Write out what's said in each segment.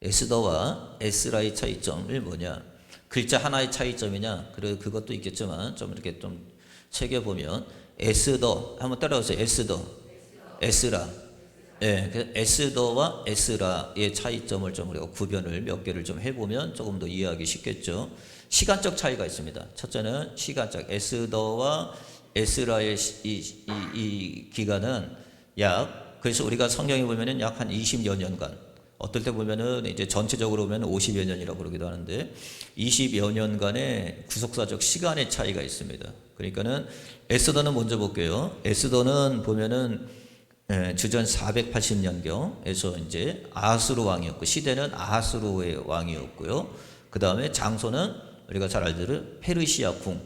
에스더와 에스라의 차이점이 뭐냐? 글자 하나의 차이점이냐? 그래 그것도 있겠지만 좀 이렇게 좀 새겨보면 에스더 한번 따라오세요. 에스더, 에스라. 예, 그 에스더와 에스라의 차이점을 좀 우리가 구별을 몇 개를 좀 해보면 조금 더 이해하기 쉽겠죠. 시간적 차이가 있습니다. 첫째는 시간적. 에스더와 에스라의 이 기간은 그래서 우리가 성경에 보면은 약 한 20여 년간, 어떨 때 보면은 이제 전체적으로 보면 50여 년이라고 그러기도 하는데 20여 년간의 구속사적 시간의 차이가 있습니다. 그러니까는 에스더는 먼저 볼게요. 에스더는 보면은 주전 480년경에서 이제 아하스로 왕이었고, 시대는 아하스로의 왕이었고요. 그 다음에 장소는 우리가 잘 알듯이 페르시아 궁,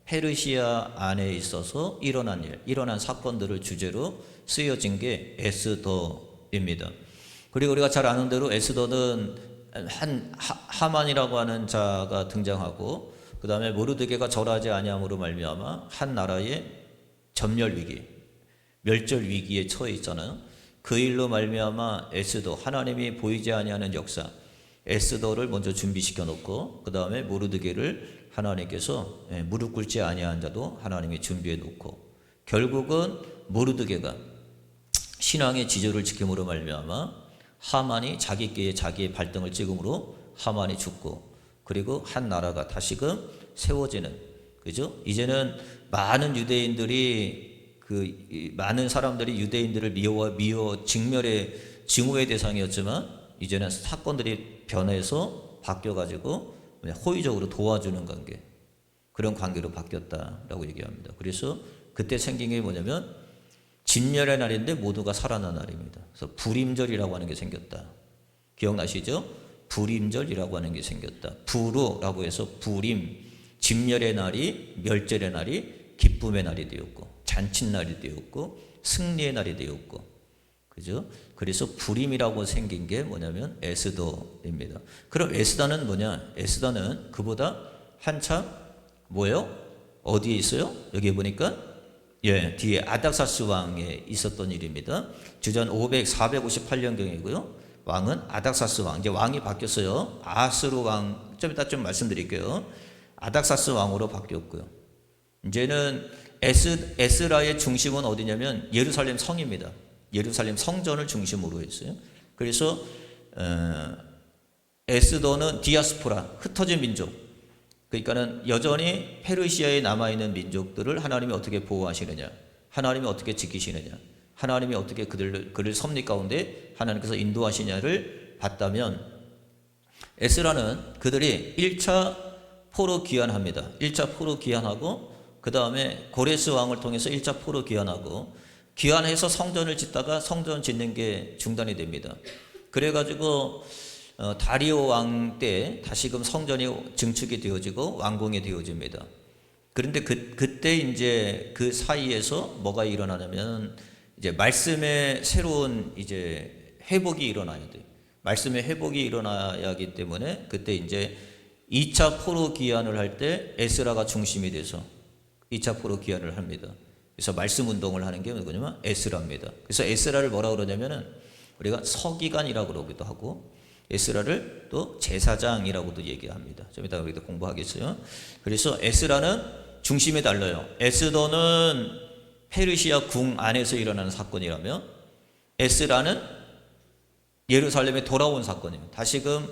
페르시아 안에 있어서 일어난 사건들을 주제로 쓰여진 게 에스더입니다. 그리고 우리가 잘 아는 대로 에스더는 하만이라고 하는 자가 등장하고, 그 다음에 모르드게가 절하지 아니함으로 말미암아 한 나라의 전멸 위기, 멸절 위기에 처해 있잖아요. 그 일로 말미암아 에스더, 하나님이 보이지 아니하는 역사, 에스더를 먼저 준비시켜 놓고, 그 다음에 모르드게를 하나님께서 무릎 꿇지 아니한 자도 하나님이 준비해 놓고, 결국은 모르드게가 신앙의 지조를 지킴으로 말미암아 하만이 자기께 자기의 발등을 찍음으로 하만이 죽고, 그리고 한 나라가 다시금 세워지는, 그죠? 이제는 많은 유대인들이 많은 사람들이 유대인들을 미워 직멸의 증오의 대상이었지만, 이제는 사건들이 변해서 바뀌어가지고 호의적으로 도와주는 관계, 그런 관계로 바뀌었다라고 얘기합니다. 그래서 그때 생긴 게 뭐냐면 진멸의 날인데 모두가 살아난 날입니다. 그래서 불임절이라고 하는 게 생겼다. 기억나시죠? 불임절이라고 하는 게 생겼다. 부르라고 해서 불임, 진멸의 날이, 멸절의 날이 기쁨의 날이 되었고, 잔칫날이 되었고, 승리의 날이 되었고, 그죠? 그래서 불임이라고 생긴 게 뭐냐면 에스더입니다. 그럼 에스더는 뭐냐? 에스더는 그보다 한참 뭐예요? 어디에 있어요? 여기 보니까 뒤에 아닥사스 왕에 있었던 일입니다. 주전 458년경이고요. 왕은 아닥사스 왕. 이제 왕이 바뀌었어요. 아하스로 왕, 좀 이따 좀 말씀드릴게요. 아닥사스 왕으로 바뀌었고요. 이제는 에스라의 중심은 어디냐면 예루살렘 성입니다. 예루살렘 성전을 중심으로 했어요. 그래서 에스더는 디아스포라, 흩어진 민족, 그러니까는 여전히 페르시아에 남아있는 민족들을 하나님이 어떻게 보호하시느냐, 하나님이 어떻게 지키시느냐, 하나님이 어떻게 그를 섭리 가운데 하나님께서 인도하시냐를 봤다면, 에스라는 그들이 1차 포로 귀환합니다. 1차 포로 귀환하고, 그 다음에 고레스 왕을 통해서 1차 포로 귀환하고, 귀환해서 성전을 짓다가 성전 짓는 게 중단이 됩니다. 그래가지고 다리오 왕 때 다시금 성전이 증축이 되어지고 왕궁이 되어집니다. 그런데 그때 이제 그 사이에서 뭐가 일어나냐면 이제 말씀의 새로운 이제 회복이 일어나야 돼요. 말씀의 회복이 일어나야 하기 때문에 그때 이제 2차 포로 귀환을 할 때 에스라가 중심이 돼서 2차 포로 귀환을 합니다. 그래서 말씀 운동을 하는 게 뭐냐면 에스라입니다. 그래서 에스라를 뭐라고 그러냐면은 우리가 서기관이라고 그러기도 하고, 에스라를 또 제사장이라고도 얘기합니다. 좀 이따 우리도 공부하겠어요. 그래서 에스라는 중심에 달려요. 에스더는 페르시아 궁 안에서 일어나는 사건이라면, 에스라는 예루살렘에 돌아온 사건입니다. 다시금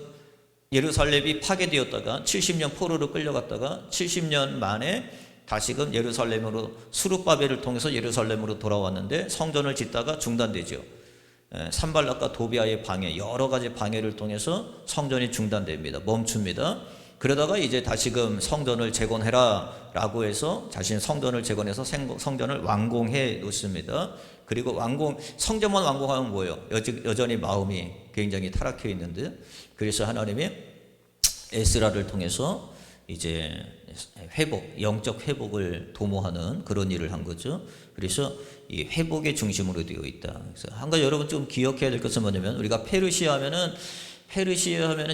예루살렘이 파괴되었다가 70년 포로로 끌려갔다가 70년 만에 다시금 예루살렘으로, 수룹바벨을 통해서 예루살렘으로 돌아왔는데 성전을 짓다가 중단되죠. 산발락과 도비아의 방해, 여러 가지 방해를 통해서 성전이 중단됩니다. 멈춥니다. 그러다가 이제 다시금 성전을 재건해라 라고 해서 자신 성전을 재건해서 성전을 완공해 놓습니다. 그리고 성전만 완공하면 뭐예요? 여전히 마음이 굉장히 타락해 있는데, 그래서 하나님이 에스라를 통해서 이제 영적 회복을 도모하는 그런 일을 한 거죠. 그래서 이 회복의 중심으로 되어 있다. 그래서 한 가지 여러분 좀 기억해야 될 것은 뭐냐면, 우리가 페르시아 하면은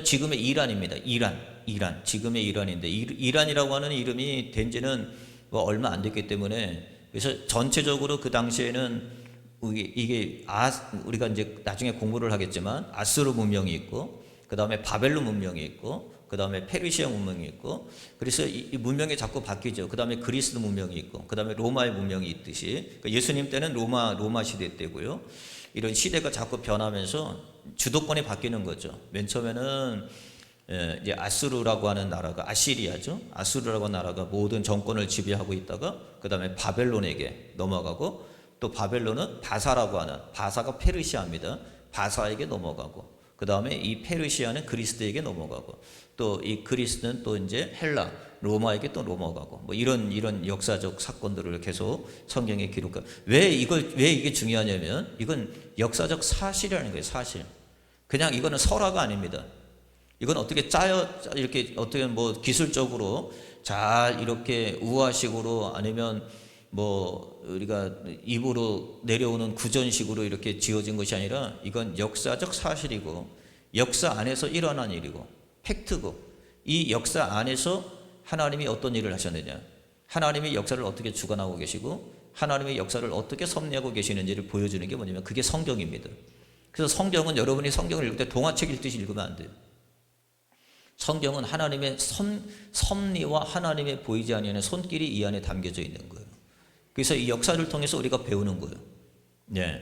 지금의 이란입니다. 이란, 지금의 이란인데, 이란이라고 하는 이름이 된 지는 뭐 얼마 안 됐기 때문에, 그래서 전체적으로 그 당시에는 이게 우리가 이제 나중에 공부를 하겠지만 아수르 문명이 있고, 그 다음에 바벨론 문명이 있고, 그 다음에 페르시아 문명이 있고, 그래서 이 문명이 자꾸 바뀌죠. 그 다음에 그리스 문명이 있고, 그 다음에 로마의 문명이 있듯이, 그러니까 예수님 때는 로마 시대 때고요. 이런 시대가 자꾸 변하면서 주도권이 바뀌는 거죠. 맨 처음에는 이제 아수르라고 하는 나라가, 아시리아죠. 아수르라고 하는 나라가 모든 정권을 지배하고 있다가 그 다음에 바벨론에게 넘어가고, 또 바벨론은 바사라고 하는, 바사가 페르시아입니다. 바사에게 넘어가고, 그 다음에 이 페르시아는 그리스에게 넘어가고, 또 이 그리스는 또 이제 헬라, 로마에게 또 넘어가고, 뭐 이런 역사적 사건들을 계속 성경에 기록하고. 왜 이게 중요하냐면, 이건 역사적 사실이라는 거예요. 사실. 그냥 이거는 설화가 아닙니다. 이건 어떻게 이렇게 어떻게 뭐 기술적으로 잘 이렇게 우화식으로, 아니면 뭐 우리가 입으로 내려오는 구전식으로 이렇게 지어진 것이 아니라, 이건 역사적 사실이고 역사 안에서 일어난 일이고 팩트고, 이 역사 안에서 하나님이 어떤 일을 하셨느냐, 하나님이 역사를 어떻게 주관하고 계시고 하나님의 역사를 어떻게 섭리하고 계시는지를 보여주는 게 뭐냐면, 그게 성경입니다. 그래서 성경은, 여러분이 성경을 읽을 때 동화책 읽듯이 읽으면 안 돼요. 성경은 하나님의 섭리와 하나님의 보이지 아니하는 손길이 이 안에 담겨져 있는 거예요. 그래서 이 역사를 통해서 우리가 배우는 거예요. 네.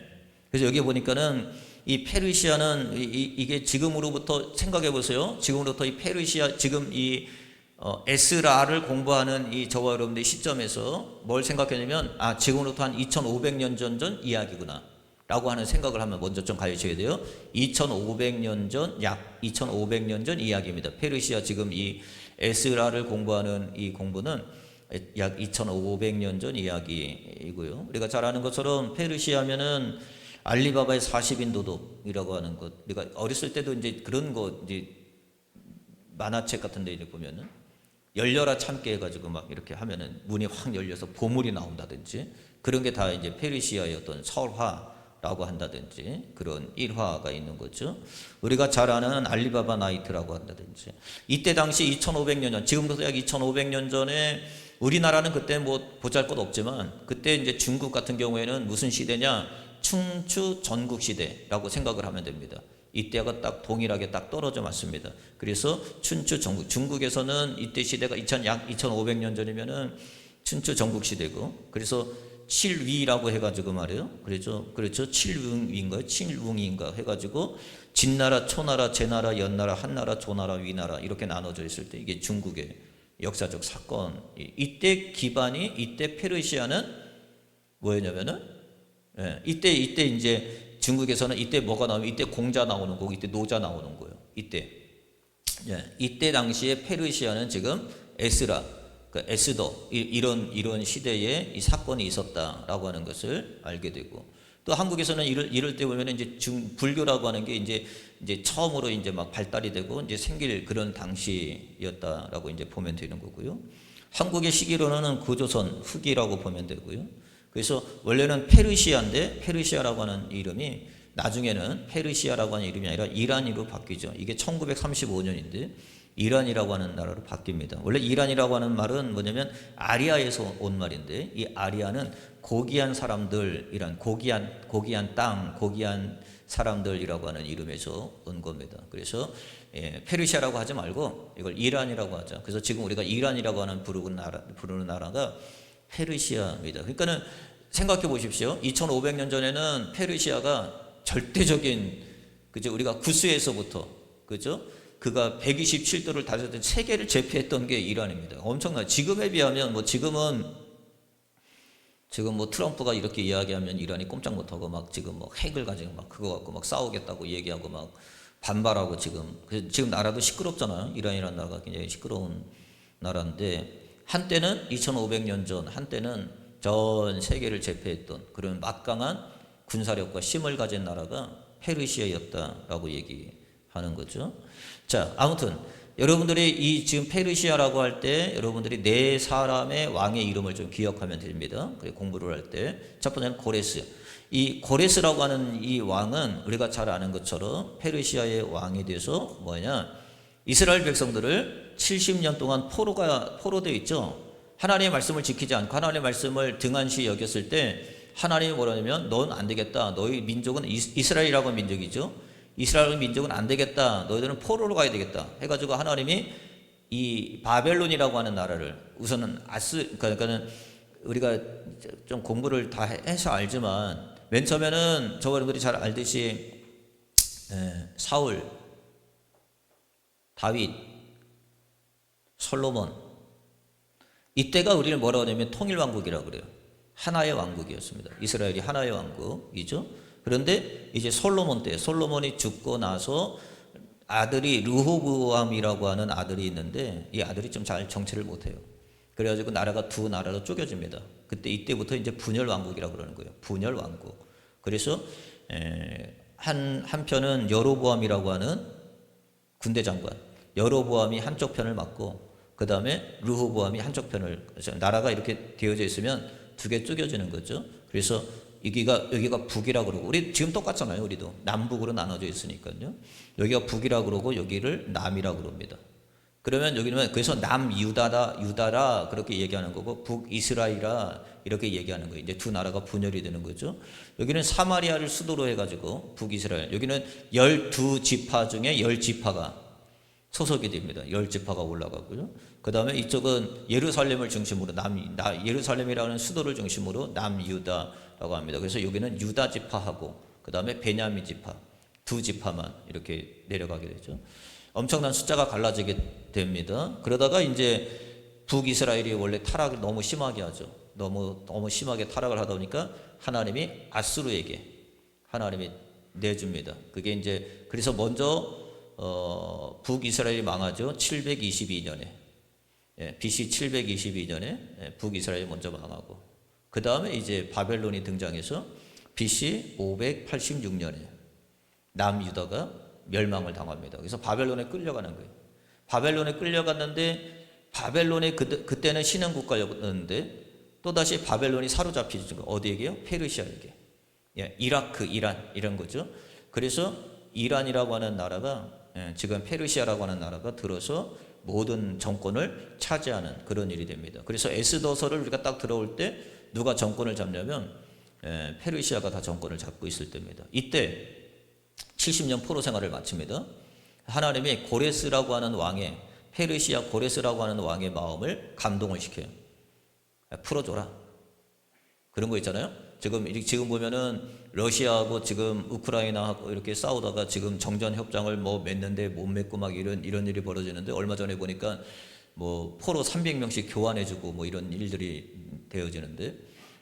그래서 여기 보니까는 이 페르시아는 이게 지금으로부터 생각해 보세요. 지금으로부터 이 페르시아, 지금 이 에스라를 공부하는 이 저와 여러분들의 시점에서 뭘 생각하냐면, 지금으로부터 한 2500년 전 이야기구나 라고 하는 생각을 하면 먼저 좀 가르쳐야 돼요. 2500년 전, 약 2500년 전 이야기입니다. 페르시아, 지금 이 에스라를 공부하는 이 공부는 약 2500년 전 이야기이고요. 우리가 잘 아는 것처럼 페르시아면은 알리바바의 40인 도둑이라고 하는 것, 우리가 어렸을 때도 이제 그런 거, 이제 만화책 같은 데 보면은 열려라 참깨 해가지고 막 이렇게 하면은 문이 확 열려서 보물이 나온다든지, 그런 게 다 이제 페르시아의 어떤 설화라고 한다든지, 그런 일화가 있는 거죠. 우리가 잘 아는 알리바바 나이트라고 한다든지. 이때 당시 2500년 전, 지금부터 약 2500년 전에, 우리나라는 그때 뭐 보잘것 없지만, 그때 이제 중국 같은 경우에는 무슨 시대냐, 춘추 전국 시대라고 생각을 하면 됩니다. 이때가 딱 동일하게 딱 떨어져 맞습니다. 그래서 춘추 전국, 중국에서는 이때 시대가 약 2500년 전이면은 춘추 전국 시대고, 그래서 칠위라고 해가지고 말이에요. 그렇죠. 칠웅인가 해가지고 진나라, 초나라, 제나라, 연나라, 한나라, 조나라, 위나라 이렇게 나눠져 있을 때, 이게 중국의 역사적 사건. 이때 기반이, 이때 페르시아는 뭐였냐면은, 이때 이제 중국에서는 이때 뭐가 나오면, 이때 공자 나오는 거고 이때 노자 나오는 거예요. 이때 당시에 페르시아는 지금 에스라, 그러니까 에스더, 이런 시대에 이 사건이 있었다라고 하는 것을 알게 되고, 또 한국에서는 이럴 때 보면 이제 불교라고 하는 게 이제 처음으로 이제 막 발달이 되고 이제 생길 그런 당시였다라고 이제 보면 되는 거고요. 한국의 시기로는 구조선 후기라고 보면 되고요. 그래서 원래는 페르시아인데, 페르시아라고 하는 이름이 나중에는 페르시아라고 하는 이름이 아니라 이란으로 바뀌죠. 이게 1935년인데 이란이라고 하는 나라로 바뀝니다. 원래 이란이라고 하는 말은 뭐냐면 아리아에서 온 말인데, 이 아리아는 고귀한 사람들이란, 고귀한 땅, 고귀한 사람들이라고 하는 이름에서 온 겁니다. 그래서 페르시아라고 하지 말고 이걸 이란이라고 하자. 그래서 지금 우리가 이란이라고 하는 부르는 나라가 페르시아입니다. 그러니까는 생각해 보십시오. 2500년 전에는 페르시아가 절대적인, 그죠? 우리가 구스에서부터, 그죠? 그가 127도를 다스렸던, 세계를 제패했던 게 이란입니다. 엄청나요. 지금에 비하면, 뭐 지금 뭐 트럼프가 이렇게 이야기하면 이란이 꼼짝 못하고 막 지금 뭐 핵을 가지고 막 그거 갖고 막 싸우겠다고 얘기하고 막 반발하고, 지금 나라도 시끄럽잖아요. 이란이라는 나라가 굉장히 시끄러운 나라인데, 한때는 2500년 전, 한때는 전 세계를 제패했던 그런 막강한 군사력과 힘을 가진 나라가 페르시아였다라고 얘기하는 거죠. 자, 아무튼 여러분들이 이 지금 페르시아라고 할 때 여러분들이 네 사람의 왕의 이름을 좀 기억하면 됩니다. 공부를 할 때 첫 번째는 고레스. 이 고레스라고 하는 이 왕은 우리가 잘 아는 것처럼 페르시아의 왕이 돼서 뭐냐, 이스라엘 백성들을 70년 동안 포로되어 있죠. 하나님의 말씀을 지키지 않고 하나님의 말씀을 등한시 여겼을 때 하나님이 뭐라냐면, 넌 안 되겠다. 너희 민족은 이스라엘이라고 하는 민족이죠. 이스라엘 민족은 안 되겠다. 너희들은 포로로 가야 되겠다. 해가지고 하나님이 이 바벨론이라고 하는 나라를 우선은 그러니까는 우리가 좀 공부를 다 해서 알지만 맨 처음에는 여러분들이 잘 알듯이 사울, 다윗, 솔로몬 이때가 우리를 뭐라고 하냐면 통일왕국이라고 그래요. 하나의 왕국이었습니다. 이스라엘이 하나의 왕국이죠. 그런데 이제 솔로몬 때 솔로몬이 죽고 나서 아들이 르호보암이라고 하는 아들이 있는데 이 아들이 좀 잘 정치를 못해요. 그래가지고 나라가 두 나라로 쪼개집니다. 그때 이때부터 이제 분열 왕국이라고 그러는 거예요. 분열 왕국. 그래서 한편은 여로보암이라고 하는 군대 장관, 여로보암이 한쪽 편을 맡고 그 다음에 르호보암이 한쪽 편을, 나라가 이렇게 되어져 있으면 두 개 쪼개지는 거죠. 그래서 여기가 북이라고 그러고, 우리 지금 똑같잖아요. 우리도 남북으로 나눠져 있으니까요. 여기가 북이라고 그러고 여기를 남이라고 그럽니다. 그러면 여기는 그래서 유다라 그렇게 얘기하는 거고 북이스라엘이라 이렇게 얘기하는 거예요. 이제 두 나라가 분열이 되는 거죠. 여기는 사마리아를 수도로 해가지고 북이스라엘, 여기는 12지파 중에 10지파가 소속이 됩니다. 10지파가 올라가고요. 그 다음에 이쪽은 예루살렘을 중심으로 예루살렘이라는 수도를 중심으로 남유다라고 합니다. 그래서 여기는 유다 지파하고 그 다음에 베냐민 지파 두 지파만 이렇게 내려가게 되죠. 엄청난 숫자가 갈라지게 됩니다. 그러다가 이제 북이스라엘이 원래 타락을 너무 심하게 하죠. 너무 심하게 타락을 하다 보니까 하나님이 아수르에게 하나님이 내줍니다. 그게 이제 그래서 먼저 북이스라엘이 망하죠. 722년에 BC 722년에 북이스라엘이 먼저 망하고 그 다음에 이제 바벨론이 등장해서 BC 586년에 남유다가 멸망을 당합니다. 그래서 바벨론에 끌려가는 거예요. 바벨론에 끌려갔는데 바벨론에 그때는 신흥 국가였는데 또다시 바벨론이 사로잡히죠. 어디에게요? 페르시아에게. 이라크, 이란 이런 거죠. 그래서 이란이라고 하는 나라가 지금 페르시아라고 하는 나라가 들어서 모든 정권을 차지하는 그런 일이 됩니다. 그래서 에스더서를 우리가 딱 들어올 때 누가 정권을 잡냐면 페르시아가 다 정권을 잡고 있을 때입니다. 이때 70년 포로 생활을 마칩니다. 하나님이 고레스라고 하는 왕의 페르시아 고레스라고 하는 왕의 마음을 감동을 시켜요. 풀어줘라. 그런 거 있잖아요. 지금 보면은 러시아하고 지금 우크라이나하고 이렇게 싸우다가 지금 정전 협정을 뭐 맺는데 못 맺고 막 이런 일이 벌어지는데 얼마 전에 보니까 뭐 포로 300명씩 교환해주고 뭐 이런 일들이 되어지는데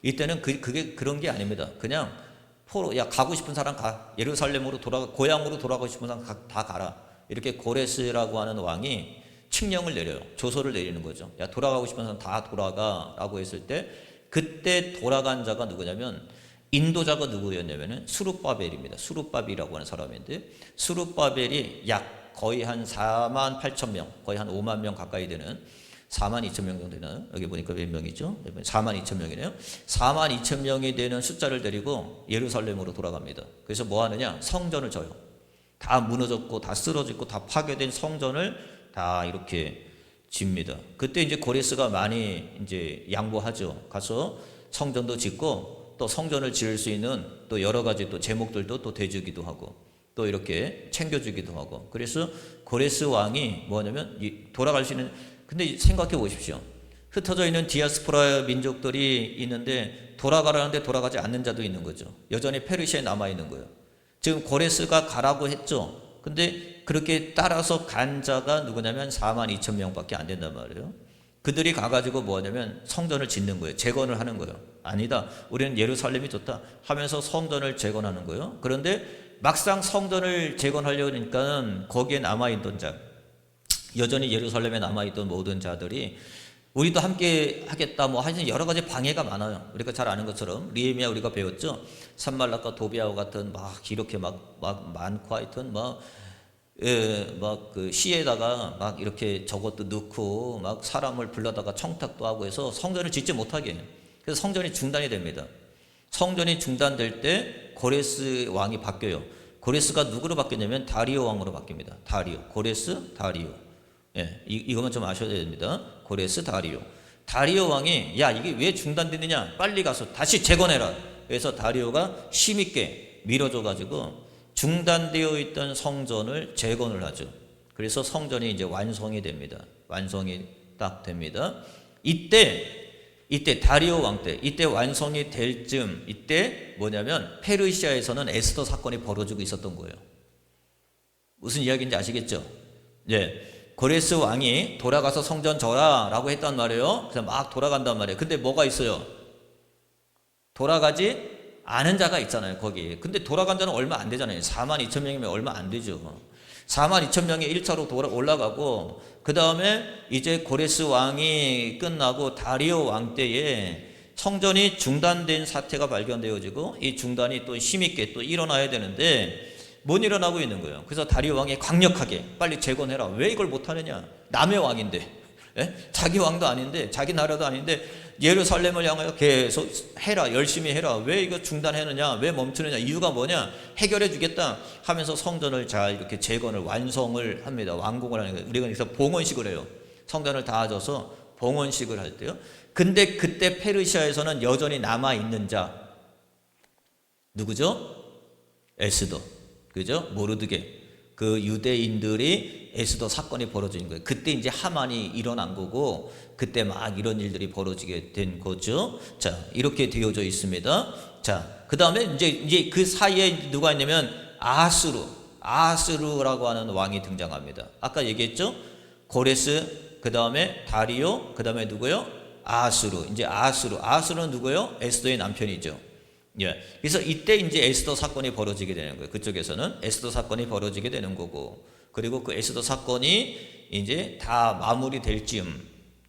이때는 그게 그런 게 아닙니다. 그냥 포로, 야 가고 싶은 사람 가. 예루살렘으로 고향으로 돌아가고 싶은 사람 다 가라. 이렇게 고레스라고 하는 왕이 칙령을 내려요. 조서를 내리는 거죠. 야 돌아가고 싶은 사람 다 돌아가라고 했을 때 그때 돌아간 자가 누구냐면 인도자가 누구였냐면은 수룹바벨입니다. 수룹바벨이라고 하는 사람인데 수룹바벨이 약 거의 한 4만 8천 명, 거의 한 5만 명 가까이 되는 4만 2천 명 정도 되나요? 여기 보니까 몇 명이죠? 4만 2천 명이네요. 4만 2천 명이 되는 숫자를 데리고 예루살렘으로 돌아갑니다. 그래서 뭐 하느냐? 성전을 져요. 다 무너졌고 다 쓰러졌고 다 파괴된 성전을 다 이렇게 집니다. 그때 이제 고레스가 많이 이제 양보하죠. 가서 성전도 짓고 또 성전을 지을 수 있는 또 여러 가지 또 제목들도 또 대주기도 하고 또 이렇게 챙겨주기도 하고. 그래서 고레스 왕이 뭐냐면 돌아갈 수 있는, 근데 생각해 보십시오. 흩어져 있는 디아스포라 민족들이 있는데 돌아가라는데 돌아가지 않는 자도 있는 거죠. 여전히 페르시아에 남아 있는 거예요. 지금 고레스가 가라고 했죠. 근데 그렇게 따라서 간 자가 누구냐면 4만 2천 명밖에 안 된단 말이에요. 그들이 가가지고 뭐냐면 성전을 짓는 거예요. 재건을 하는 거예요. 아니다, 우리는 예루살렘이 좋다 하면서 성전을 재건하는 거예요. 그런데 막상 성전을 재건하려니까 거기에 남아있던 자, 여전히 예루살렘에 남아있던 모든 자들이 우리도 함께 하겠다 뭐 하여튼 여러 가지 방해가 많아요. 우리가 잘 아는 것처럼 리에미야 우리가 배웠죠. 산말락과 도비아와 같은 막 이렇게 막 많고 하여튼 막 그 시에다가 막 이렇게 저것도 넣고 막 사람을 불러다가 청탁도 하고 해서 성전을 짓지 못하게 해요. 그래서 성전이 중단이 됩니다. 성전이 중단될 때 고레스 왕이 바뀌어요. 고레스가 누구로 바뀌냐면 다리오 왕으로 바뀝니다. 고레스 다리오. 이것만 좀 아셔야 됩니다. 고레스 다리오 왕이 야 이게 왜 중단됐느냐, 빨리 가서 다시 재건해라. 그래서 다리오가 힘있게 밀어줘 가지고 중단되어 있던 성전을 재건을 하죠. 그래서 성전이 이제 완성이 됩니다. 완성이 딱 됩니다. 이때 다리오 왕 때, 이때 완성이 될 즈음, 이때 뭐냐면 페르시아에서는 에스더 사건이 벌어지고 있었던 거예요. 무슨 이야기인지 아시겠죠? 예, 고레스 왕이 돌아가서 성전 져라라고 했단 말이에요. 그래서 막 돌아간단 말이에요. 근데 뭐가 있어요? 돌아가지 않은 자가 있잖아요, 거기. 근데 돌아간 자는 얼마 안 되잖아요. 42,000명이면 얼마 안 되죠. 42,000명이 1차로 올라가고, 그 다음에 이제 고레스 왕이 끝나고 다리오 왕 때에 성전이 중단된 사태가 발견되어지고, 이 중단이 또 힘있게 또 일어나야 되는데 못 일어나고 있는 거예요. 그래서 다리오 왕이 강력하게 빨리 재건해라. 왜 이걸 못하느냐? 남의 왕인데, 자기 왕도 아닌데, 자기 나라도 아닌데 예루살렘을 향하여 계속 해라, 열심히 해라. 왜 이거 중단하느냐? 왜 멈추느냐? 이유가 뭐냐? 해결해 주겠다 하면서 성전을 잘 이렇게 재건을 완성을 합니다. 완공을 하는 거예요. 우리가 그래서 봉헌식을 해요. 성전을 닫아줘서 봉헌식을 할 때요. 근데 그때 페르시아에서는 여전히 남아 있는 자 누구죠? 에스더, 그죠? 모르드게. 그 유대인들이 에스더 사건이 벌어진 거예요. 그때 이제 하만이 일어난 거고, 그때 막 이런 일들이 벌어지게 된 거죠. 자, 이렇게 되어져 있습니다. 자, 그 다음에 이제 그 사이에 누가 있냐면 아하스루라고 하는 왕이 등장합니다. 아까 얘기했죠? 고레스, 그 다음에 다리오, 그 다음에 누구요? 아하스루. 이제 아하스루는 누구요? 에스더의 남편이죠. 예. 그래서 이때 이제 에스더 사건이 벌어지게 되는 거예요. 그쪽에서는 에스더 사건이 벌어지게 되는 거고, 그리고 그 에스더 사건이 이제 다 마무리될 즈음,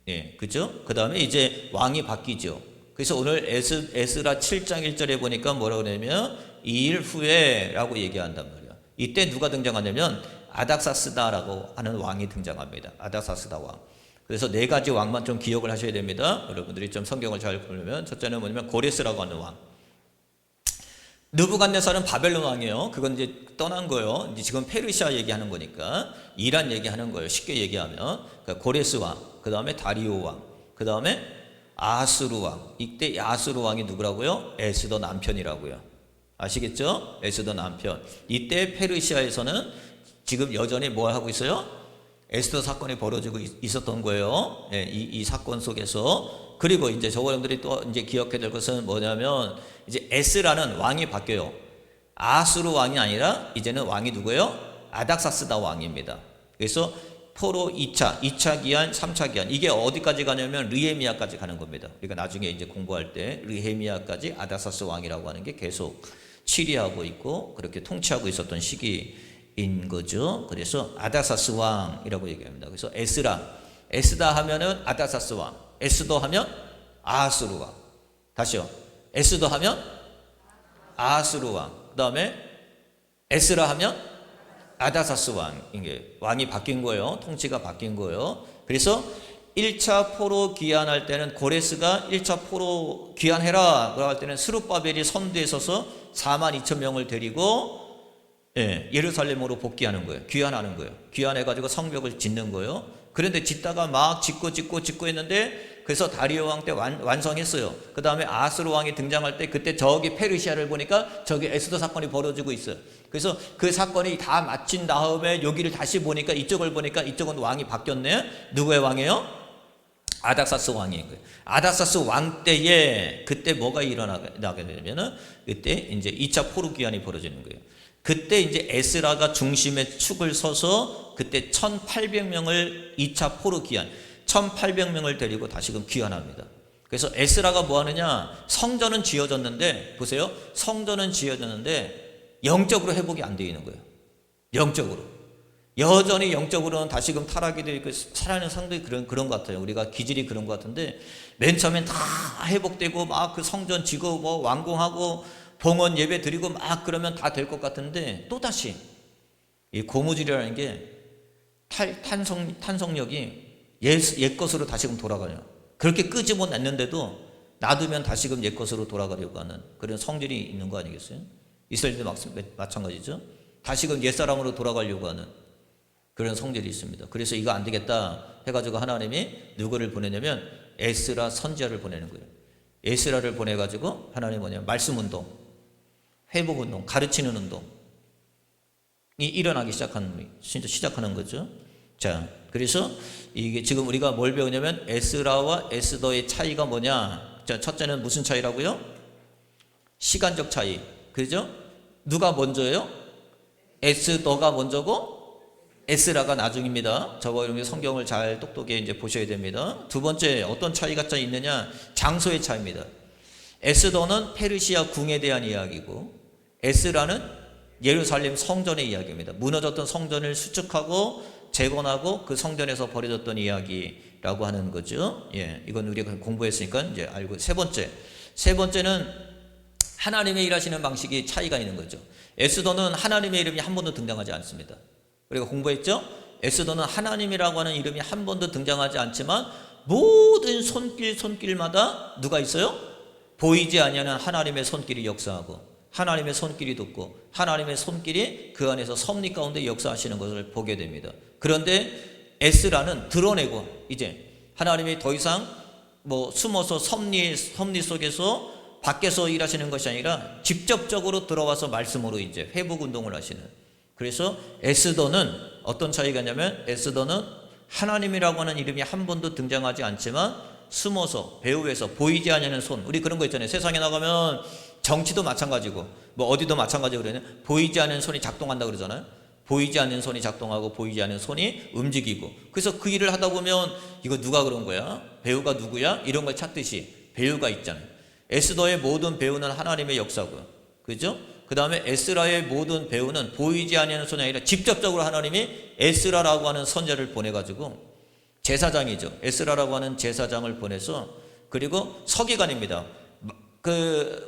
예, 그죠? 그 다음에 이제 왕이 바뀌죠. 그래서 오늘 에스라 7장 1절에 보니까 뭐라고 그러냐면 2일 후에라고 얘기한단 말이야. 이때 누가 등장하냐면 아닥사스다라고 하는 왕이 등장합니다. 아닥사스다 왕. 그래서 네 가지 왕만 좀 기억을 하셔야 됩니다. 여러분들이 좀 성경을 잘 보면, 첫째는 뭐냐면 고레스라고 하는 왕. 느부갓네살은 바벨론 왕이에요. 그건 이제 떠난 거예요. 이제 지금 페르시아 얘기하는 거니까 이란 얘기하는 거예요. 쉽게 얘기하면 그러니까 고레스 왕, 그 다음에 다리오 왕, 그 다음에 아하스루 왕. 이때 아하스루 왕이 누구라고요? 에스더 남편이라고요. 아시겠죠? 에스더 남편. 이때 페르시아에서는 지금 여전히 뭐 하고 있어요? 에스더 사건이 벌어지고 있었던 거예요. 예, 이 사건 속에서. 그리고 이제 저분들이 또 이제 기억해야 될 것은 뭐냐면, 이제 에스라는 왕이 바뀌어요. 아하스루 왕이 아니라 이제는 왕이 누구예요? 아닥사스다 왕입니다. 그래서 포로 2차 기한, 3차 기한. 이게 어디까지 가냐면 르헤미야까지 가는 겁니다. 우리가 나중에 이제 공부할 때 르헤미야까지 아닥사스 왕이라고 하는 게 계속 치리하고 있고 그렇게 통치하고 있었던 시기인 거죠. 그래서 아닥사스 왕이라고 얘기합니다. 그래서 에스다 하면은 아닥사스 왕, 에스더 하면 아하스루 왕. 다시요. 에스더 하면 아하스루 왕. 그 다음에 에스라 하면 아닥사스 왕인 게 왕이 바뀐 거예요. 통치가 바뀐 거예요. 그래서 1차 포로 귀환할 때는 고레스가 1차 포로 귀환해라 그러고 할 때는 스룹바벨이 선두에 서서 42,000명을 데리고 예루살렘으로 복귀하는 거예요. 귀환하는 거예요. 귀환해가지고 성벽을 짓는 거예요. 그런데 짓다가 막 짓고 했는데, 그래서 다리오 왕 때 완성했어요. 그 다음에 아하스루 왕이 등장할 때 그때 저기 페르시아를 보니까 저기 에스더 사건이 벌어지고 있어요. 그래서 그 사건이 다 마친 다음에 여기를 다시 보니까, 이쪽을 보니까 이쪽은 왕이 바뀌었네. 누구의 왕이에요? 아닥사스 왕이에요. 아닥사스 왕 때에 그때 뭐가 일어나게 되냐면은 그때 이제 2차 포로 귀환이 벌어지는 거예요. 그때 이제 에스라가 중심에 축을 서서 그때 1,800명을 2차 포로 귀환, 1,800명을 데리고 다시금 귀환합니다. 그래서 에스라가 뭐 하느냐? 성전은 지어졌는데, 보세요. 성전은 지어졌는데 영적으로 회복이 안 되어 있는 거예요. 영적으로. 여전히 영적으로는 다시금 타락이 되어 있고 살아있는 상당히 그런 것 같아요. 우리가 기질이 그런 것 같은데, 맨 처음엔 다 회복되고 막 그 성전 지고 뭐 완공하고 봉헌 예배 드리고 막 그러면 다 될 것 같은데, 또다시 이 고무줄이라는 게 탄성력이 옛 것으로 다시금 돌아가요. 그렇게 끄집어 냈는데도 놔두면 다시금 옛 것으로 돌아가려고 하는 그런 성질이 있는 거 아니겠어요? 이스라엘도 마찬가지죠. 다시금 옛사람으로 돌아가려고 하는 그런 성질이 있습니다. 그래서 이거 안 되겠다 해가지고 하나님이 누구를 보내냐면 에스라 선지자를 보내는 거예요. 에스라를 보내가지고 하나님이 뭐냐면 말씀 운동, 회복 운동, 가르치는 운동, 일어나기 시작하는 거죠. 자, 그래서 이게 지금 우리가 뭘 배우냐면 에스라와 에스더의 차이가 뭐냐. 자, 첫째는 무슨 차이라고요? 시간적 차이. 그죠? 누가 먼저예요? 에스더가 먼저고 에스라가 나중입니다. 저거 이런 성경을 잘 똑똑히 이제 보셔야 됩니다. 두 번째 어떤 차이가 있느냐? 장소의 차이입니다. 에스더는 페르시아 궁에 대한 이야기고 에스라는 예루살렘 성전의 이야기입니다. 무너졌던 성전을 수축하고 재건하고 그 성전에서 벌어졌던 이야기라고 하는 거죠. 예, 이건 우리가 공부했으니까 이제 알고. 세 번째는 하나님의 일하시는 방식이 차이가 있는 거죠. 에스더는 하나님의 이름이 한 번도 등장하지 않습니다. 우리가 공부했죠? 에스더는 하나님이라고 하는 이름이 한 번도 등장하지 않지만 모든 손길마다 누가 있어요? 보이지 아니하는 하나님의 손길이 역사하고 하나님의 손길이 돕고 하나님의 손길이 그 안에서 섭리 가운데 역사하시는 것을 보게 됩니다. 그런데 에스라는 드러내고 이제 하나님이 더 이상 뭐 숨어서 섭리 속에서 밖에서 일하시는 것이 아니라 직접적으로 들어와서 말씀으로 이제 회복 운동을 하시는. 그래서 에스더는 어떤 차이가 있냐면 에스더는 하나님이라고 하는 이름이 한 번도 등장하지 않지만 숨어서 배후에서 보이지 않는 손. 우리 그런 거 있잖아요. 세상에 나가면 정치도 마찬가지고 뭐 어디도 마찬가지고 그러네. 보이지 않는 손이 작동한다 그러잖아요. 보이지 않는 손이 작동하고 보이지 않는 손이 움직이고. 그래서 그 일을 하다 보면 이거 누가 그런 거야? 배우가 누구야? 이런 걸 찾듯이 배우가 있잖아요. 에스더의 모든 배우는 하나님의 역사고요. 그죠? 그 다음에 에스라의 모든 배우는 보이지 않는 손이 아니라 직접적으로 하나님이 에스라라고 하는 선자를 보내가지고 제사장이죠. 에스라라고 하는 제사장을 보내서 그리고 서기관입니다.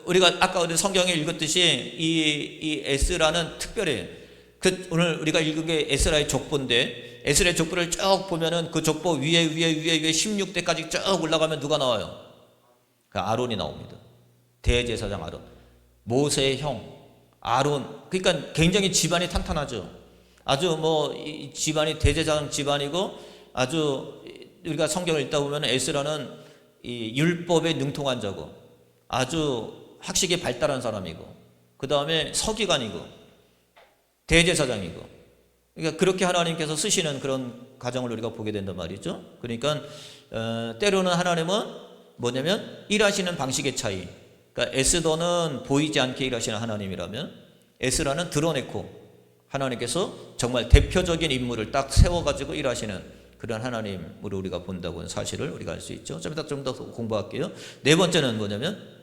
우리가 아까 우리 성경에 읽었듯이 이 에스라는 특별해요. 오늘 우리가 읽은 게 에스라의 족보인데 에스라의 족보를 쭉 보면은 그 족보 위에 16대까지 쭉 올라가면 누가 나와요? 아론이 나옵니다. 대제사장 아론. 모세의 형 아론. 그러니까 굉장히 집안이 탄탄하죠. 아주 뭐 이 집안이 대제사장 집안이고 아주 우리가 성경을 읽다 보면 에스라는 이 율법에 능통한 자고 아주 학식이 발달한 사람이고 그 다음에 서기관이고 대제사장이고 그러니까 그렇게 하나님께서 쓰시는 그런 가정을 우리가 보게 된단 말이죠. 그러니까 때로는 하나님은 뭐냐면 일하시는 방식의 차이. 그러니까 에스더는 보이지 않게 일하시는 하나님이라면 에스라는 드러내고 하나님께서 정말 대표적인 인물을 딱 세워가지고 일하시는 그런 하나님으로 우리가 본다고 하는 사실을 우리가 알 수 있죠. 좀 더 공부할게요. 네 번째는 뭐냐면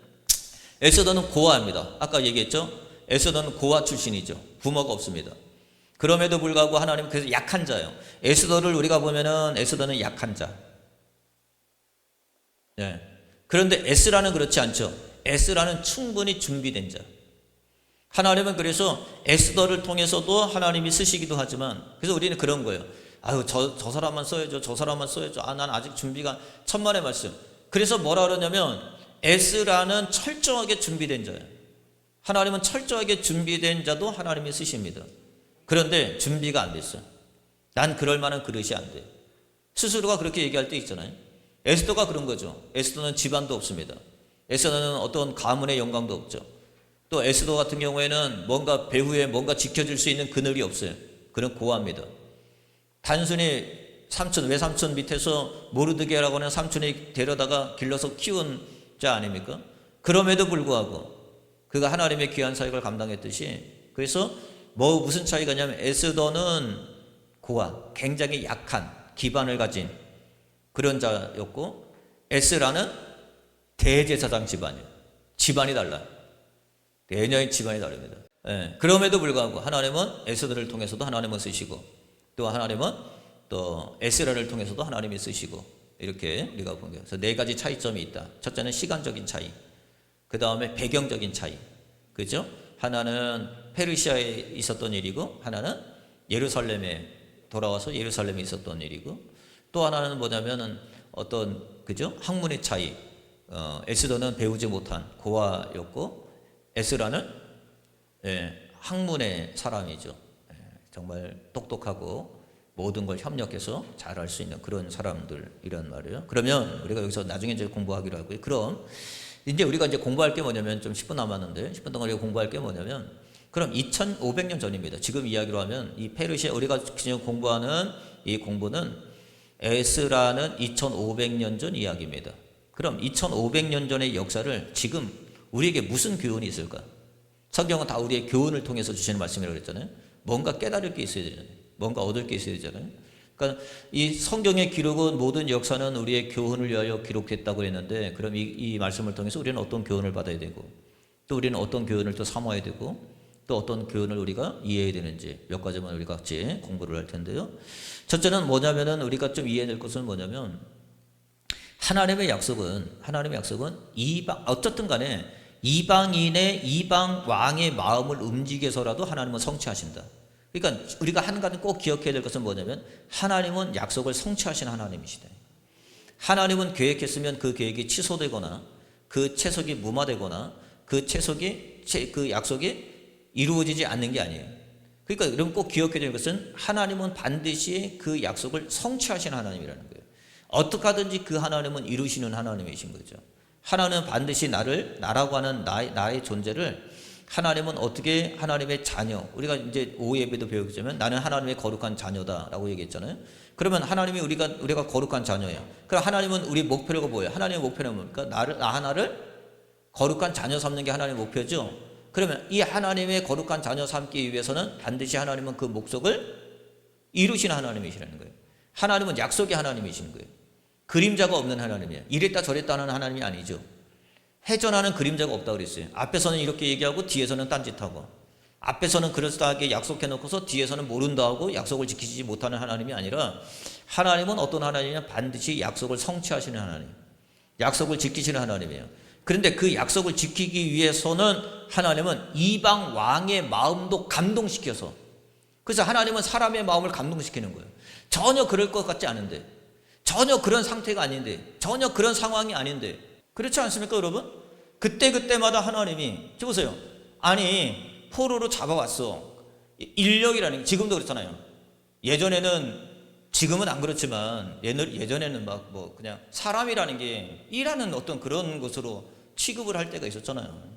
에스더는 고아입니다. 아까 얘기했죠. 에스더는 고아 출신이죠. 부모가 없습니다. 그럼에도 불구하고 하나님은 그래서 약한 자예요. 에스더를 우리가 보면은 에스더는 약한 자. 네. 그런데 에스라는 그렇지 않죠. 에스라는 충분히 준비된 자. 하나님은 그래서 에스더를 통해서도 하나님이 쓰시기도 하지만 그래서 우리는 그런 거예요. 아유 저 사람만 써야죠. 저 사람만 써야죠. 난 아직 준비가 천만의 말씀. 그래서 뭐라 그러냐면 에스라는 철저하게 준비된 자예요. 하나님은 철저하게 준비된 자도 하나님이 쓰십니다. 그런데 준비가 안 됐어요. 난 그럴 만한 그릇이 안 돼. 스스로가 그렇게 얘기할 때 있잖아요. 에스더가 그런 거죠. 에스더는 집안도 없습니다. 에스더는 어떤 가문의 영광도 없죠. 또 에스더 같은 경우에는 뭔가 배후에 뭔가 지켜줄 수 있는 그늘이 없어요. 그런 고아입니다. 단순히 외삼촌 밑에서 모르드게라고 하는 삼촌이 데려다가 길러서 키운 자 아닙니까? 그럼에도 불구하고 그가 하나님의 귀한 사역을 감당했듯이 그래서 무슨 차이가 있냐면 에스더는 고아, 굉장히 약한 기반을 가진 그런 자였고 에스라는 대제사장 집안이에요. 집안이 달라요. 개념의 집안이 다릅니다. 예, 그럼에도 불구하고 하나님은 에스더를 통해서도 하나님은 쓰시고 또 하나님은 또 에스라를 통해서도 하나님이 쓰시고 이렇게 우리가 본 거예요. 그래서 네 가지 차이점이 있다. 첫째는 시간적인 차이, 그 다음에 배경적인 차이, 그죠? 하나는 페르시아에 있었던 일이고 하나는 예루살렘에 돌아와서 예루살렘에 있었던 일이고 또 하나는 뭐냐면은 그죠? 학문의 차이. 에스더는 배우지 못한 고아였고 에스라는 학문의 사람이죠. 정말 똑똑하고 모든 걸 협력해서 잘할 수 있는 그런 사람들이란 말이에요. 그러면 우리가 여기서 나중에 이제 공부하기로 하고요. 그럼 이제 우리가 이제 공부할 게 뭐냐면 좀 10분 남았는데 10분 동안 우리가 공부할 게 뭐냐면 그럼 2500년 전입니다. 지금 이야기로 하면 이 페르시아 우리가 지금 공부하는 이 공부는 에스라는 2500년 전 이야기입니다. 그럼 2500년 전의 역사를 지금 우리에게 무슨 교훈이 있을까? 성경은 다 우리의 교훈을 통해서 주시는 말씀이라고 그랬잖아요. 뭔가 깨달을 게 있어야 되잖아요. 뭔가 얻을 게 있어야 되잖아요. 그러니까 이 성경의 기록은 모든 역사는 우리의 교훈을 위하여 기록됐다고 했는데, 그럼 이 말씀을 통해서 우리는 어떤 교훈을 받아야 되고, 또 우리는 어떤 교훈을 또 삼아야 되고, 또 어떤 교훈을 우리가 이해해야 되는지 몇 가지만 우리가 같이 공부를 할 텐데요. 첫째는 뭐냐면은 우리가 좀 이해해야 될 것은 뭐냐면, 하나님의 약속은 어쨌든 간에 이방 왕의 마음을 움직여서라도 하나님은 성취하신다. 그러니까 우리가 한 가지 꼭 기억해야 될 것은 뭐냐면, 하나님은 약속을 성취하신 하나님이시다. 하나님은 계획했으면 그 계획이 취소되거나 그 채석이 무마되거나 그 약속이 이루어지지 않는 게 아니에요. 그러니까 여러분 꼭 기억해야 될 것은, 하나님은 반드시 그 약속을 성취하신 하나님이라는 거예요. 어떻게 하든지 그 하나님은 이루시는 하나님이신 거죠. 하나님은 반드시 나라고 하는 나의 존재를, 하나님은 어떻게 하나님의 자녀, 우리가 이제 오예배도 배우겠지만 나는 하나님의 거룩한 자녀다라고 얘기했잖아요. 그러면 하나님이 우리가 거룩한 자녀예요. 그럼 하나님은 우리 목표가 뭐예요? 하나님의 목표는 뭡니까? 나 하나를 거룩한 자녀 삼는 게 하나님의 목표죠. 그러면 이 하나님의 거룩한 자녀 삼기 위해서는 반드시 하나님은 그 목적을 이루시는 하나님이시라는 거예요. 하나님은 약속의 하나님이신 거예요. 그림자가 없는 하나님이에요. 이랬다 저랬다 하는 하나님이 아니죠. 해전하는 그림자가 없다고 그랬어요. 앞에서는 이렇게 얘기하고 뒤에서는 딴짓하고, 앞에서는 그럴싸하게 약속해놓고서 뒤에서는 모른다 하고 약속을 지키지 못하는 하나님이 아니라, 하나님은 어떤 하나님이냐, 반드시 약속을 성취하시는 하나님, 약속을 지키시는 하나님이에요. 그런데 그 약속을 지키기 위해서는 하나님은 이방 왕의 마음도 감동시켜서, 그래서 하나님은 사람의 마음을 감동시키는 거예요. 전혀 그럴 것 같지 않은데, 전혀 그런 상태가 아닌데, 전혀 그런 상황이 아닌데, 그렇지 않습니까 여러분? 그때마다 하나님이, 보세요. 아니 포로로 잡아왔어. 인력이라는 게 지금도 그렇잖아요. 지금은 안 그렇지만 예전에는 막 그냥 사람이라는 게 일하는 어떤 그런 것으로 취급을 할 때가 있었잖아요.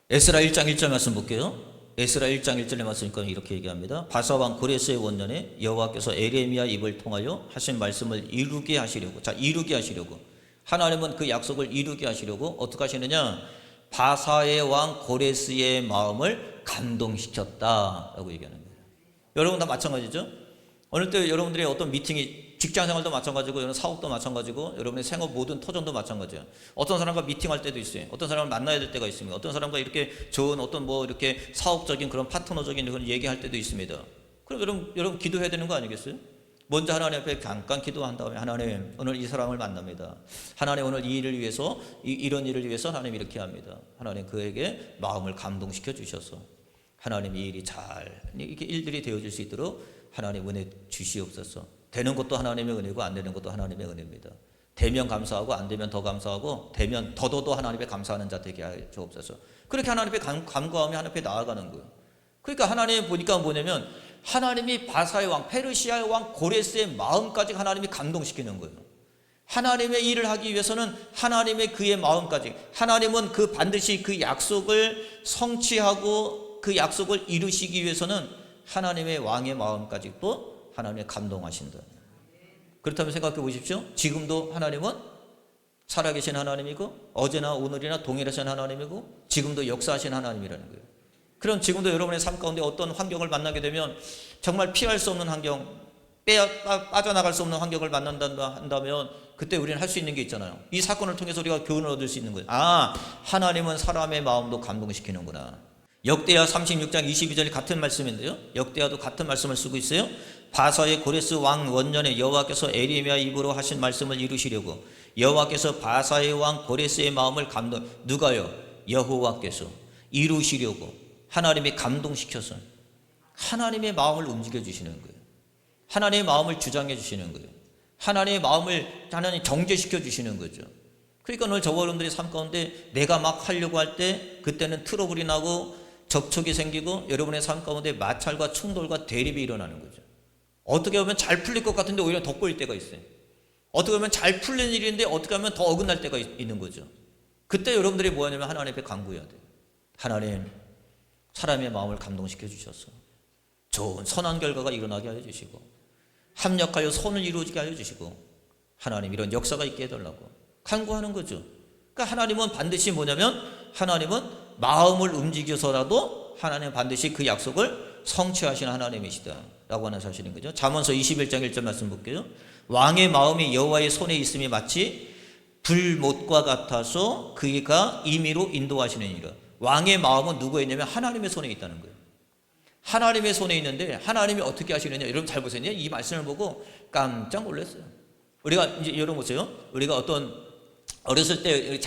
에스라 1장 1절 말씀 볼게요. 에스라 1장 1절의 말씀이니까 이렇게 얘기합니다. 바사왕 고레스의 원년에 여호와께서 에레미야 입을 통하여 하신 말씀을 이루게 하시려고, 이루게 하시려고, 하나님은 그 약속을 이루게 하시려고 어떻게 하시느냐, 바사의 왕 고레스의 마음을 감동시켰다라고 얘기하는 거예요. 여러분 다 마찬가지죠? 어느 때 여러분들의 어떤 미팅이, 직장생활도 마찬가지고, 여러분 사업도 마찬가지고, 여러분의 생업 모든 터전도 마찬가지예요. 어떤 사람과 미팅할 때도 있어요. 어떤 사람을 만나야 될 때가 있습니다. 어떤 사람과 이렇게 좋은 어떤 이렇게 사업적인 그런 파트너적인 그런 얘기할 때도 있습니다. 그럼 여러분 기도해야 되는 거 아니겠어요? 먼저 하나님 앞에 잠깐 기도한 다음에, 하나님 오늘 이 사람을 만납니다. 하나님 오늘 이 일을 위해서, 이런 일을 위해서 하나님 이렇게 합니다. 하나님 그에게 마음을 감동시켜 주셔서 하나님 이 일이 잘 이렇게 일들이 되어질 수 있도록 하나님 은혜 주시옵소서. 되는 것도 하나님의 은혜고 안 되는 것도 하나님의 은혜입니다. 되면 감사하고 안 되면 더 감사하고, 되면 더더더 하나님께 감사하는 자 되게 하여 주옵소서. 그렇게 하나님께 간구하며 하나님 앞에 나아가는 거예요. 그러니까 하나님 보니까 뭐냐면, 하나님이 바사의 왕, 페르시아의 왕 고레스의 마음까지 하나님이 감동시키는 거예요. 하나님의 일을 하기 위해서는 하나님의 그의 마음까지, 하나님은 반드시 그 약속을 성취하고 그 약속을 이루시기 위해서는 하나님의 왕의 마음까지 또 하나님의 감동하신다. 그렇다면 생각해 보십시오. 지금도 하나님은 살아계신 하나님이고, 어제나 오늘이나 동일하신 하나님이고, 지금도 역사하신 하나님이라는 거예요. 그럼 지금도 여러분의 삶 가운데 어떤 환경을 만나게 되면, 정말 피할 수 없는 환경, 빠져나갈 수 없는 환경을 만난다 한다면, 그때 우리는 할 수 있는 게 있잖아요. 이 사건을 통해서 우리가 교훈을 얻을 수 있는 거예요. 하나님은 사람의 마음도 감동시키는구나. 역대하 36장 22절이 같은 말씀인데요, 역대하도 같은 말씀을 쓰고 있어요. 바사의 고레스 왕 원년에 여호와께서 에레미야 입으로 하신 말씀을 이루시려고 여호와께서 바사의 왕 고레스의 마음을 누가요? 여호와께서 이루시려고 하나님이 감동시켜서 하나님의 마음을 움직여 주시는 거예요. 하나님의 마음을 주장해 주시는 거예요. 하나님의 마음을 하나님 정죄시켜 주시는 거죠. 그러니까 오늘 저와 여러분들의 삶 가운데 내가 막 하려고 할 때, 그때는 트러블이 나고 접촉이 생기고 여러분의 삶 가운데 마찰과 충돌과 대립이 일어나는 거죠. 어떻게 보면 잘 풀릴 것 같은데 오히려 더 꼬일 때가 있어요. 어떻게 보면 잘 풀린 일인데 어떻게 하면 더 어긋날 때가 있는 거죠. 그때 여러분들이 뭐 하냐면 하나님 앞에 간구해야 돼요. 하나님, 사람의 마음을 감동시켜 주셔서 좋은 선한 결과가 일어나게 하여 주시고 합력하여 선을 이루어지게 하여 주시고 하나님 이런 역사가 있게 해달라고 간구하는 거죠. 그러니까 하나님은 반드시 뭐냐면 하나님은 마음을 움직여서라도 하나님은 반드시 그 약속을 성취하시는 하나님이시다 라고 하는 사실인 거죠. 잠언서 21장 1절 말씀 볼게요. 왕의 마음이 여호와의 손에 있음이 마치 불못과 같아서 그가 임의로 인도하시느니라. 왕의 마음은 누구에 있냐면 하나님의 손에 있다는 거예요. 하나님의 손에 있는데 하나님이 어떻게 하시느냐. 여러분 잘 보세요. 이 말씀을 보고 깜짝 놀랐어요. 우리가 이제 여러분 보세요. 우리가 어떤 어렸을 때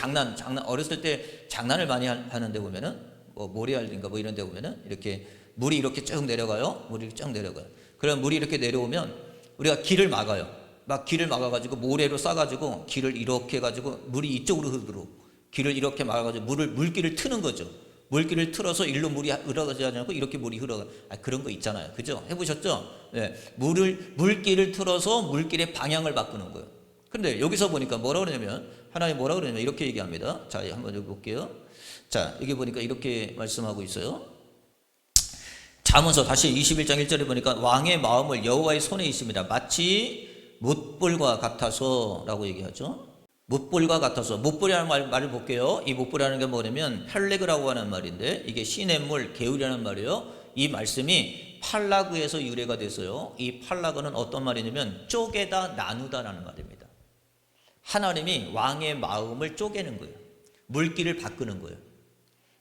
어렸을 때 장난을 많이 하는데 보면은 뭐 모래알인가 뭐 이런 데 보면은 이렇게 물이 이렇게 쭉 내려가요. 물이 쭉 내려가요. 그럼 물이 이렇게 내려오면 우리가 길을 막아요. 막 길을 막아가지고 모래로 싸가지고 길을 이렇게 해가지고 물이 이쪽으로 흐르도록 길을 이렇게 막아가지고 물길을 트는 거죠. 물길을 틀어서 일로 물이 흘러가지 않고 이렇게 물이 흘러가. 그런 거 있잖아요. 그죠? 해보셨죠? 네. 물길을 틀어서 물길의 방향을 바꾸는 거예요. 근데 여기서 보니까 뭐라 그러냐면 하나님 뭐라 그러냐면 이렇게 얘기합니다. 자, 한번 여기 볼게요. 자, 여기 보니까 이렇게 말씀하고 있어요. 잠언서 다시 21장 1절에 보니까 왕의 마음을 여호와의 손에 있습니다. 마치 못불과 같아서 라고 얘기하죠. 못불과 같아서. 못불이라는 말을 볼게요. 이 못불이라는 게 뭐냐면 펠레그라고 하는 말인데 이게 시냇물 개울이라는 말이에요. 이 말씀이 팔라그에서 유래가 돼서요. 이 팔라그는 어떤 말이냐면 쪼개다 나누다라는 말입니다. 하나님이 왕의 마음을 쪼개는 거예요. 물길을 바꾸는 거예요.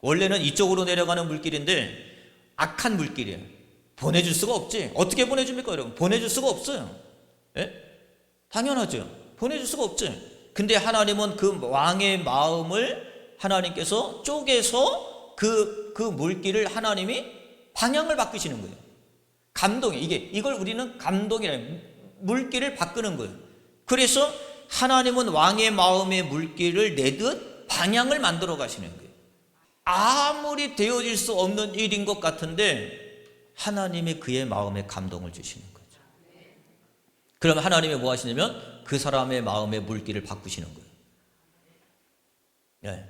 원래는 이쪽으로 내려가는 물길인데 악한 물길이에요. 보내줄 수가 없지. 어떻게 보내줍니까 여러분? 보내줄 수가 없어요. 예? 당연하죠. 보내줄 수가 없지. 근데 하나님은 그 왕의 마음을 하나님께서 쪼개서 그 물길을 하나님이 방향을 바꾸시는 거예요. 감동이 이걸 우리는 감동이라 물길을 바꾸는 거예요. 그래서 하나님은 왕의 마음의 물길을 내듯 방향을 만들어 가시는 거예요. 아무리 되어질 수 없는 일인 것 같은데 하나님이 그의 마음에 감동을 주시는 거죠. 그럼 하나님이 뭐 하시냐면 그 사람의 마음의 물길을 바꾸시는 거예요. 네.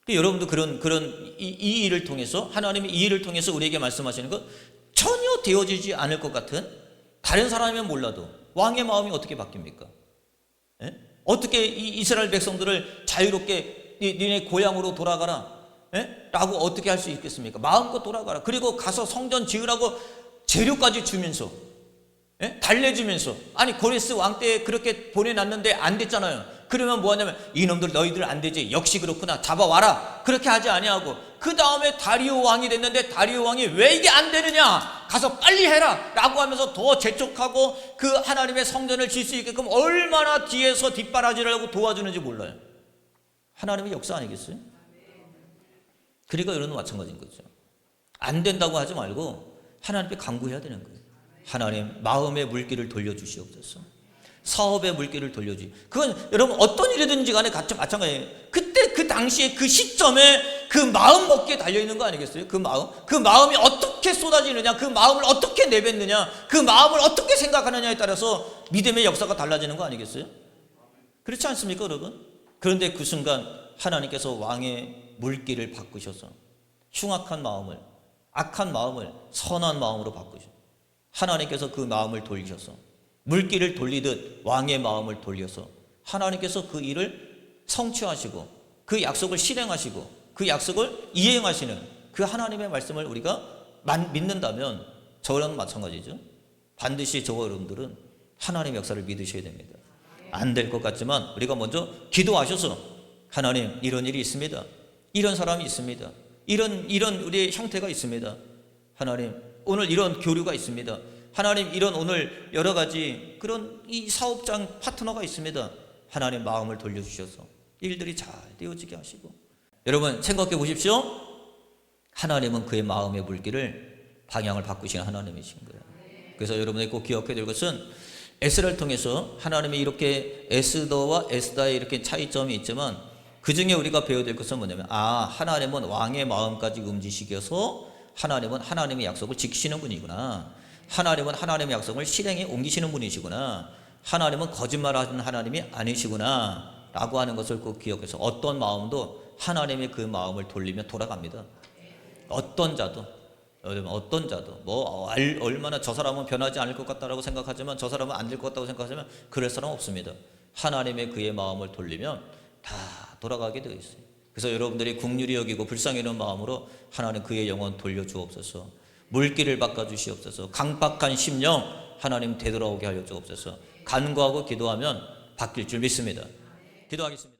여러분도 그런 이 일을 통해서 하나님이 이 일을 통해서 우리에게 말씀하시는 것 전혀 되어지지 않을 것 같은 다른 사람이면 몰라도 왕의 마음이 어떻게 바뀝니까? 네? 어떻게 이스라엘 백성들을 자유롭게 니네 고향으로 돌아가라 라고 어떻게 할 수 있겠습니까? 마음껏 돌아가라. 그리고 가서 성전 지으라고 재료까지 주면서 달래주면서 아니 고레스 왕 때 그렇게 보내놨는데 안 됐잖아요. 그러면 뭐 하냐면 이놈들 너희들 안 되지. 역시 그렇구나. 잡아와라. 그렇게 하지 아니하고 그 다음에 다리오 왕이 됐는데 다리오 왕이 왜 이게 안 되느냐 가서 빨리 해라 라고 하면서 더 재촉하고 그 하나님의 성전을 질 수 있게끔 얼마나 뒤에서 뒷바라지를 하고 도와주는지 몰라요. 하나님의 역사 아니겠어요? 그러니까 여러분도 마찬가지인 거죠. 안 된다고 하지 말고 하나님께 간구해야 되는 거예요. 하나님 마음의 물길을 돌려주시옵소서. 사업의 물길을 돌려주시. 그건 여러분 어떤 일이든지 간에 같이 마찬가지예요. 그때 그 당시에 그 시점에 그 마음 먹기에 달려있는 거 아니겠어요? 그 마음이 어떻게 쏟아지느냐, 그 마음을 어떻게 내뱉느냐, 그 마음을 어떻게 생각하느냐에 따라서 믿음의 역사가 달라지는 거 아니겠어요? 그렇지 않습니까 여러분? 그런데 그 순간 하나님께서 왕의 물길을 바꾸셔서 흉악한 마음을, 악한 마음을 선한 마음으로 바꾸셔. 하나님께서 그 마음을 돌리셔서 물길을 돌리듯 왕의 마음을 돌려서 하나님께서 그 일을 성취하시고 그 약속을 실행하시고 그 약속을 이행하시는 그 하나님의 말씀을 우리가 믿는다면 저랑 마찬가지죠. 반드시 저와 여러분들은 하나님의 역사를 믿으셔야 됩니다. 안 될 것 같지만 우리가 먼저 기도하셔서 하나님 이런 일이 있습니다. 이런 사람이 있습니다. 이런 우리의 형태가 있습니다. 하나님 오늘 이런 교류가 있습니다. 하나님 이런 오늘 여러 가지 그런 이 사업장 파트너가 있습니다. 하나님 마음을 돌려주셔서 일들이 잘 되어지게 하시고 여러분 생각해 보십시오. 하나님은 그의 마음의 물길을 방향을 바꾸시는 하나님이신 거예요. 그래서 여러분이 꼭 기억해야 될 것은 에스라를 통해서 하나님이 이렇게 에스더와 에스다의 이렇게 차이점이 있지만 그 중에 우리가 배워야 될 것은 뭐냐면 하나님은 왕의 마음까지 움직이셔서 하나님은 하나님의 약속을 지키시는 분이구나. 하나님은 하나님의 약속을 실행에 옮기시는 분이시구나. 하나님은 거짓말하는 하나님이 아니시구나 라고 하는 것을 꼭 기억해서 어떤 마음도 하나님의 그 마음을 돌리면 돌아갑니다. 어떤 자도 뭐 얼마나 저 사람은 변하지 않을 것 같다라고 생각하지만 저 사람은 안 될 것 같다고 생각하지만 그럴 사람 없습니다. 하나님의 그의 마음을 돌리면 다 돌아가게 되어 있어요. 그래서 여러분들이 긍휼히 여기고 불쌍히 여기는 마음으로 하나님 그의 영혼 돌려주옵소서. 물길을 바꿔주시옵소서. 강박한 심령 하나님 되돌아오게 하여 주옵소서. 간구하고 기도하면 바뀔 줄 믿습니다. 기도하겠습니다.